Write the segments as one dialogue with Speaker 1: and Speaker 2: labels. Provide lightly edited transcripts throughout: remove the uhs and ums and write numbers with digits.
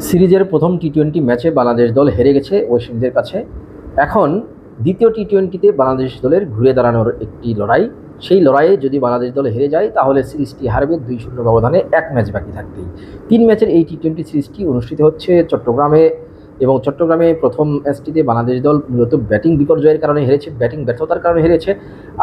Speaker 1: সিরিজের প্রথম টি-20 ম্যাচে বাংলাদেশ দল হেরে গেছে ওয়েস্ট ইন্ডিজের কাছে। এখন দ্বিতীয় টি-20তে বাংলাদেশ দলের ঘুরে দাঁড়ানোর একটি লড়াই। সেই লড়াইয়ে যদি বাংলাদেশ দল হেরে যায় তাহলে সিরিজটি হারবে 2-0 ব্যবধানে, এক ম্যাচ বাকি থাকতেই। 3 ম্যাচের এই টি-20 সিরিজটি অনুষ্ঠিত হচ্ছে চট্টগ্রামে, এবং চট্টগ্রামে প্রথম ম্যাচটিতে বাংলাদেশ দল মূলত ব্যাটিং বিপর্যয়ের কারণে হেরেছে, ব্যাটিং ব্যর্থতার কারণে হেরেছে।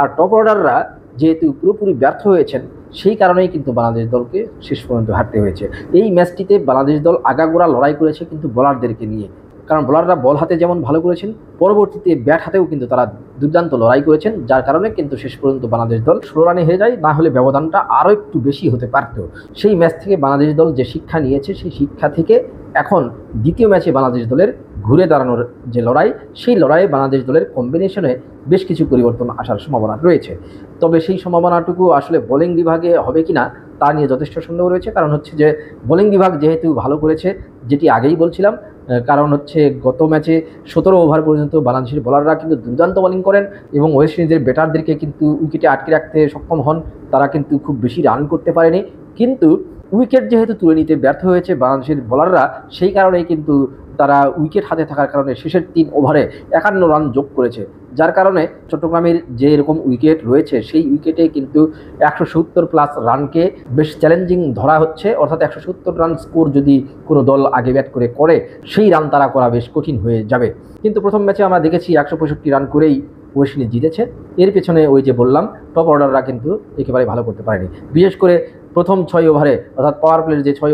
Speaker 1: আর টপ অর্ডাররা যেহেতু পুরোপুরি ব্যর্থ হয়েছেন, সেই কারণেই কিন্তু বাংলাদেশ দলকে শেষ পর্যন্ত হারতে হয়েছে। এই ম্যাচটিতে বাংলাদেশ দল আগাগোড়া লড়াই করেছে কিন্তু বোলারদেরকে নিয়ে, কারণ বোলাররা বল হাতে যেমন ভালো করেছেন, পরবর্তীতে ব্যাট হাতেও কিন্তু তারা দুর্দান্ত লড়াই করেছেন, যার কারণে কিন্তু শেষ পর্যন্ত বাংলাদেশ দল 16 রানে হেরে যায়। না হলে ব্যবধানটা আরও একটু বেশি হতে পারত। সেই ম্যাচ থেকে বাংলাদেশ দল যে শিক্ষা নিয়েছে, সেই শিক্ষা থেকে এখন দ্বিতীয় ম্যাচে বাংলাদেশ দলের ঘুরে দাঁড়ানোর যে লড়াই, সেই লড়াইয়ে বাংলাদেশ দলের কম্বিনেশনে বেশ কিছু পরিবর্তন আসার সম্ভাবনা রয়েছে। তবে সেই সম্ভাবনাটুকু আসলে বোলিং বিভাগে হবে কিনা তা নিয়ে যথেষ্ট সন্দেহ রয়েছে। কারণ হচ্ছে যে বোলিং বিভাগ যেহেতু ভালো করেছে, যেটি আগেই বলছিলাম, কারণ হচ্ছে গত ম্যাচে 17 ওভার পর্যন্ত বাংলাদেশের বোলাররা কিন্তু দুর্দান্ত বোলিং করেন এবং ওয়েস্ট ইন্ডিজের ব্যাটারদেরকে কিন্তু উইকেটে আটকে রাখতে সক্ষম হন। তারা কিন্তু খুব বেশি রান করতে পারেনি, কিন্তু উইকেট যেহেতু তুলে নিতে ব্যর্থ হয়েছে বাংলাদেশের বোলাররা, সেই কারণেই কিন্তু তারা উইকেট হাতে থাকার কারণে শেষের 3 ওভারে 51 রান যোগ করেছে। যার কারণে চট্টগ্রামের যে এরকম উইকেট রয়েছে, সেই উইকেটে কিন্তু 170+ রানকে বেশ চ্যালেঞ্জিং ধরা হচ্ছে। অর্থাৎ 170 রান স্কোর যদি কোনো দল আগে ব্যাট করে, সেই রান তারা করা বেশ কঠিন হয়ে যাবে। কিন্তু প্রথম ম্যাচে আমরা দেখেছি 165 রান করেই ওয়েস্ট ইন্ডিজ জিতেছে। এর পেছনে ওই যে বললাম, টপ অর্ডাররা কিন্তু একেবারে ভালো করতে পারেনি। বিশেষ করে প্রথম 6 ওভারে, অর্থাৎ পাওয়ার প্লের যে 6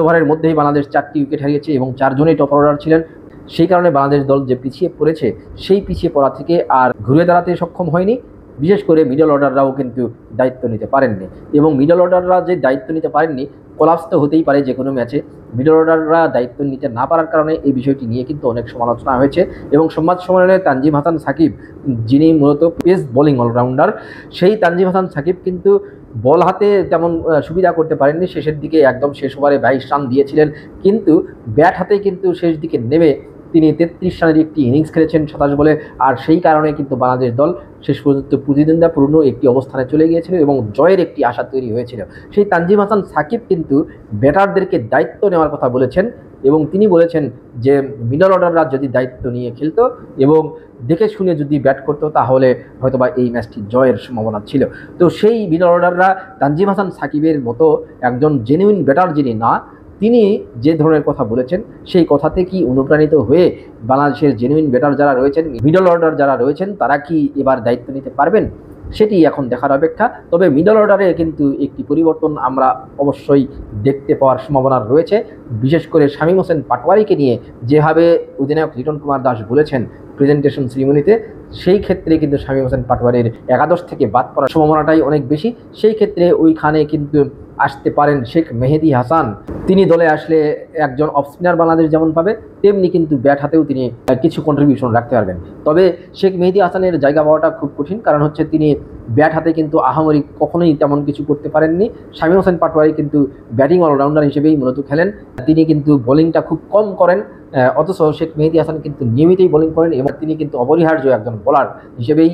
Speaker 1: ওভারের মধ্যেই বাংলাদেশ 4টি উইকেট হারিয়েছে এবং 4 জনই টপ অর্ডার ছিলেন। সেই কারণে বাংলাদেশ দল যে পিছিয়ে পড়েছে, সেই পিছিয়ে পড়া থেকে আর ঘুরে দাঁড়াতে সক্ষম হয়নি। বিশেষ করে মিডল অর্ডাররাও কিন্তু দায়িত্ব নিতে পারেননি, এবং মিডল অর্ডাররা যে দায়িত্ব নিতে পারেননি, কোলাপস তো হতেই পারে যে কোনো ম্যাচে। মিডল অর্ডাররা দায়িত্ব নিতে না পারার কারণে এই বিষয়টি নিয়ে কিন্তু অনেক সমালোচনা হয়েছে। এবং সংবাদ সম্মেলনে তানজিম হাসান সাকিব, যিনি মূলত পেস বোলিং অলরাউন্ডার, সেই তানজিম হাসান সাকিব কিন্তু বল হাতে তেমন সুবিধা করতে পারেননি। শেষের দিকে একদম শেষ ওভারে 22 রান দিয়েছিলেন, কিন্তু ব্যাট হাতে কিন্তু শেষ দিকে নেমে তিনি 33 রানের একটি ইনিংস খেলেছেন 27 বলে। আর সেই কারণে কিন্তু বাংলাদেশ দল শেষ পর্যন্ত প্রতিদ্বন্দ্বিতাপূর্ণ একটি অবস্থানে চলে গিয়েছিল এবং জয়ের একটি আশা তৈরি হয়েছিল। সেই তানজিম হাসান সাকিব কিন্তু ব্যাটারদেরকে দায়িত্ব নেওয়ার কথা বলেছেন, এবং তিনি বলেছেন যে মিডল অর্ডাররা যদি দায়িত্ব নিয়ে খেলতো এবং দেখে শুনে যদি ব্যাট করতো, তাহলে হয়তোবা এই ম্যাচটি জয়ের সম্ভাবনা ছিল। তো সেই মিডল অর্ডাররা তানজিম হাসান সাকিবের মতো একজন জেনুইন ব্যাটার যিনি না, তিনি যে ধরনের কথা বলেছেন, সেই কথাতে কি অনুপ্রাণিত হয়ে বাংলাদেশের জেনুইন ব্যাটার যারা রয়েছেন, মিডল অর্ডার যারা রয়েছেন, তারা কি এবার দায়িত্ব নিতে পারবেন, সেটি এখন দেখার অপেক্ষা। তবে মিডল অর্ডারে কিন্তু একটি পরিবর্তন আমরা অবশ্যই দেখতে পাওয়ার সম্ভাবনা রয়েছে। বিশেষ করে শামীম হোসেন পাটোয়ারিকে নিয়ে যেভাবে অধিনায়ক লিটন কুমার দাস বলেছেন প্রেজেন্টেশন সেরিমনিতে, সেই ক্ষেত্রে কিন্তু শামীম হোসেন পাটোয়ারির একাদশ থেকে বাদ পড়ার সম্ভাবনাটাই অনেক বেশি। সেই ক্ষেত্রে ওইখানে কিন্তু আসতে পারেন শেখ মেহেদী হাসান। তিনি দলে আসলে একজন অফ স্পিনার বাংলাদেশ যেমন পাবে, তেমনি কিন্তু ব্যাট হাতেও তিনি কিছু কন্ট্রিবিউশন রাখতে পারবেন। তবে শেখ মেহেদী হাসানের জায়গা পাওয়াটা খুব কঠিন, কারণ হচ্ছে তিনি ব্যাট হাতে কিন্তু আহামরি কখনোই তেমন কিছু করতে পারেননি। শামীম হোসেন পাটোয়ারি কিন্তু ব্যাটিং অলরাউন্ডার হিসেবেই মূলত খেলেন, তিনি কিন্তু বোলিংটা খুব কম করেন। অথচ শেখ মেহেদী হাসান কিন্তু নিয়মিতই বোলিং করেন এবং তিনি কিন্তু অপরিহার্য একজন বোলার হিসেবেই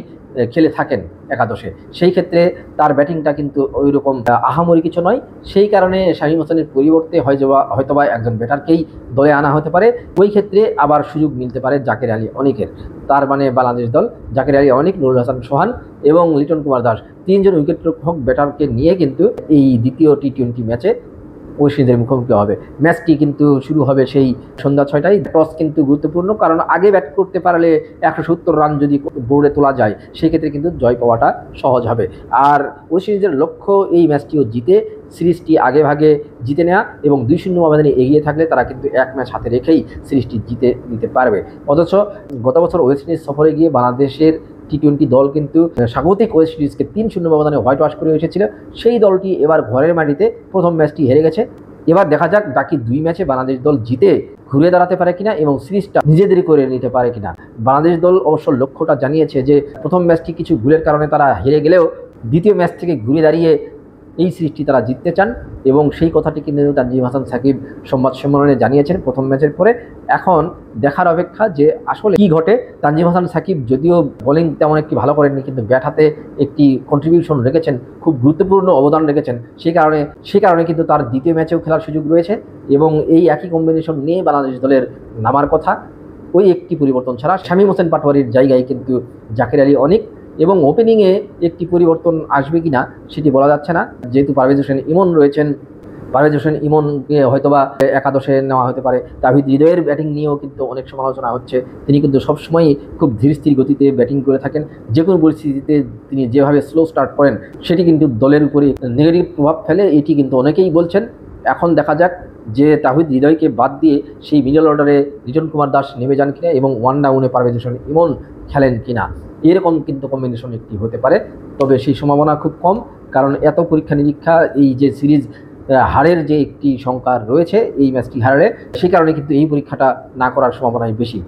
Speaker 1: খেলে থাকেন একাদশে। সেই ক্ষেত্রে তার ব্যাটিংটা কিন্তু ওই রকম আহামরি কিছু নয়। সেই কারণে শামীম হোসেনের পরিবর্তে হয়তোবা একজন ব্যাটারকেই দলে আনা হতে পারে। ওই ক্ষেত্রে আবার সুযোগ মিলতে পারে জাকের আলী অনিকের। তার মানে বাংলাদেশ দল জাকের আলী অনিক, নুরুল হাসান সোহান এবং লিটন কুমার দাস, 3 জন উইকেটরক্ষক ব্যাটারকে নিয়ে কিন্তু এই দ্বিতীয় টি-20 ম্যাচে ওয়েস্ট ইন্ডিজের মুখোমুখি হবে। ম্যাচটি কিন্তু শুরু হবে সেই সন্ধ্যা 6টায়। টস কিন্তু গুরুত্বপূর্ণ, কারণ আগে ব্যাট করতে পারলে 170 রান যদি বোর্ডে তোলা যায়, সেক্ষেত্রে কিন্তু জয় পাওয়াটা সহজ হবে। আর ওয়েস্ট ইন্ডিজের লক্ষ্য এই ম্যাচটিও জিতে সিরিজটি আগে ভাগে জিতে নেওয়া, এবং 2-0 ব্যবধানে এগিয়ে থাকলে তারা কিন্তু এক ম্যাচ হাতে রেখেই সিরিজটি জিতে নিতে পারবে। অথচ গত বছর ওয়েস্ট ইন্ডিজ সফরে গিয়ে বাংলাদেশের টি-20 দল কিন্তু স্বাগতিক ওয়েস্ট ইন্ডিজকে 3-0 ব্যবধানে হোয়াইট ওয়াশ করে এসেছিল। সেই দলটি এবার ঘরের মাটিতে প্রথম ম্যাচটি হেরে গেছে। এবার দেখা যাক বাকি 2 ম্যাচে বাংলাদেশ দল জিতে ঘুরে দাঁড়াতে পারে কিনা এবং সিরিজটা নিজেদের করে নিতে পারে কিনা। বাংলাদেশ দল অবশ্য লক্ষ্যটা জানিয়েছে যে প্রথম ম্যাচটি কিছু ভুলের কারণে তারা হেরে গেলেও দ্বিতীয় ম্যাচ থেকে ঘুরে দাঁড়িয়ে এই সিরিজটি তারা জিততে চান এবং সেই কথাটি কিন্তু তানজিম হাসান সাকিব সংবাদ সম্মেলনে জানিয়েছেন প্রথম ম্যাচের পরে। এখন দেখার অপেক্ষা যে আসলে কি ঘটে। তানজিম হাসান সাকিব যদিও বোলিং তেমন একটি ভালো করেননি, কিন্তু ব্যাট হাতে একটি কন্ট্রিবিউশন রেখেছেন, খুব গুরুত্বপূর্ণ অবদান রেখেছেন। সেই কারণে কিন্তু তার দ্বিতীয় ম্যাচেও খেলার সুযোগ রয়েছে এবং এই একই কম্বিনেশন নিয়ে বাংলাদেশ দলের নামার কথা। ওই একটি পরিবর্তন ছাড়া শামীম হোসেন পাটোয়ারির জায়গায় কিন্তু জাকের আলী অনিক, এবং ওপেনিংয়ে একটি পরিবর্তন আসবে কিনা সেটি বলা যাচ্ছে না, যেহেতু পারভেজ হোসেন ইমন রয়েছেন। পারভেজ হোসেন ইমনকে হয়তোবা একাদশে নেওয়া হতে পারে। তাহিদ হৃদয়ের ব্যাটিং নিয়েও কিন্তু অনেক সমালোচনা হচ্ছে। তিনি কিন্তু সবসময়ই খুব ধীর স্থির গতিতে ব্যাটিং করে থাকেন। যে কোনো পরিস্থিতিতে তিনি যেভাবে স্লো স্টার্ট করেন সেটি কিন্তু দলের উপরে নেগেটিভ প্রভাব ফেলে, এটি কিন্তু অনেকেই বলছেন। এখন দেখা যাক যে তাহিদ হৃদয়কে বাদ দিয়ে সেই মিডল অর্ডারে লিটন কুমার দাস নেমে যান কিনা এবং ওয়ান ডাউনে পারভেজ হোসেন ইমন খেলেন কিনা, এরকম কিন্তু কম্বিনেশন একটি হতে পারে। তবে সেই সম্ভাবনা খুব কম, কারণ এত পরীক্ষা নিরীক্ষা, এই যে সিরিজ হারের যে একটি শঙ্কা রয়েছে এই ম্যাচটি হারে, সেই কারণে কিন্তু এই পরীক্ষাটা না করার সম্ভাবনাই বেশি।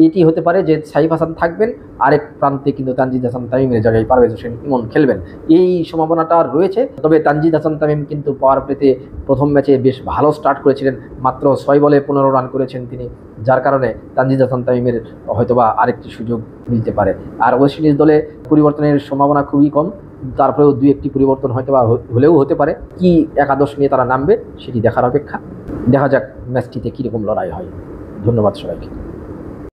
Speaker 1: এটি হতে পারে যে সাইফ হাসান থাকবেন, আরেক প্রান্তে কিন্তু তানজিদ হাসান তামিমের জায়গায় পারভেজ হোসেন ইমন খেলবেন, এই সম্ভাবনাটা রয়েছে। তবে তানজিদ হাসান তামিম কিন্তু পাওয়ার প্লেতে প্রথম ম্যাচে বেশ ভালো স্টার্ট করেছিলেন, মাত্র 6 বলে 15 রান করেছেন তিনি, যার কারণে তানজিদ হাসান তামিমের হয়তোবা আরেকটি সুযোগ মিলতে পারে। আর ওয়েস্ট ইন্ডিজ দলে পরিবর্তনের সম্ভাবনা খুবই কম, তারপরেও 2-1টি পরিবর্তন হয়তোবা হলেও হতে পারে। কি একাদশ নিয়ে তারা নামবে সেটি দেখার অপেক্ষা। দেখা যাক ম্যাচটিতে কীরকম লড়াই হয়। ধন্যবাদ সবাইকে।